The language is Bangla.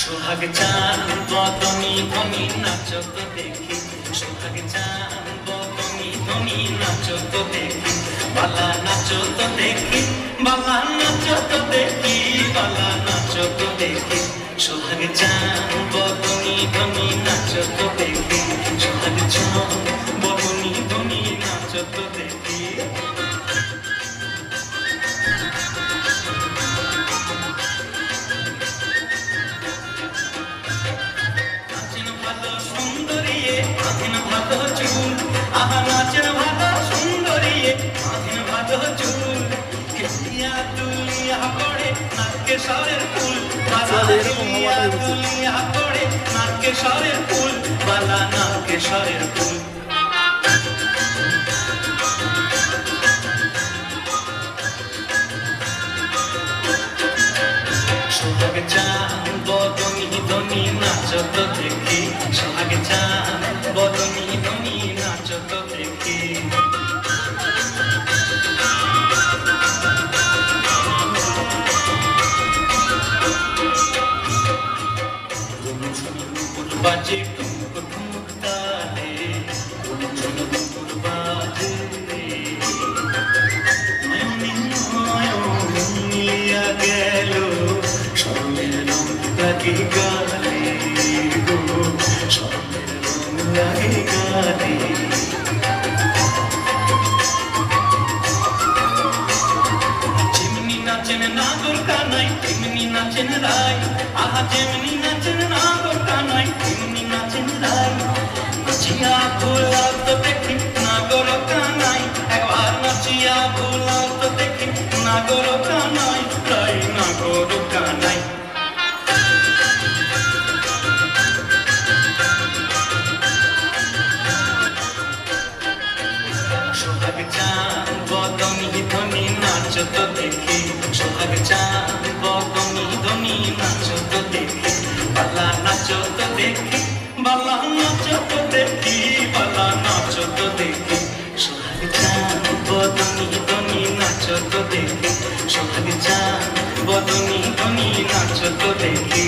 সোহাগ চান বদনি ধনি নাচো তো দেখি, সোহাগ চান বদনি ধনি নাচো তো দেখি, বালা নাচো তো দেখি, বালা নাচো তো দেখি, বালা নাচো তো দেখি। সোহাগ চান বদনি ধনি নাচো তো দেখি, সোহাগ চান বদনি ধনি নাচো তো দেখি। আহা নাচেন ভালো সুন্দরী, আধেন ভালো চুল, খেলিয়া তুলিয়া পড়ে নাটকেশ্বরের ফুল, খেলিয়া তুলিয়া পড়ে নাটকেশ্বরের ফুল, বালা নাটকেশ্বরের ফুল। সোহাগ চান বদনি ধনি নাচো তো দেখি, সোহাগ চান বদনি ধনি নাচো তো দেখি। বাজে টুমুক টুমুক তালে, টুমুক বাজে মিলিয়া গেল স্বর্ণের রং লাগে গালে গো, স্বর্ণের রং লাগে গালে। যেমনি নাচেন নাগর কানাই তেমনি নাচেন রাই, আহা যেমনি নাচেন নাগর কানাই তেমনি নাচেন রাই। নাচিয়া ভুলাও তো দেখি নাগর কানাই, একবার নাচিয়া ভুলাও তো দেখি নাগর কানাই, রাই নাগর কানাই। সোহাগ চান বদনি ধনি নাচো তো দেখি, সোহাগ চান বদনি ধনি নাচো তো দেখি, বালা নাচো তো দেখি, বালা নাচো তো দেখি, বালা নাচো তো দেখি। সোহাগ চান বদনি ধনি নাচো তো দেখি, সোহাগ চান বদনি ধনি নাচো তো দেখি।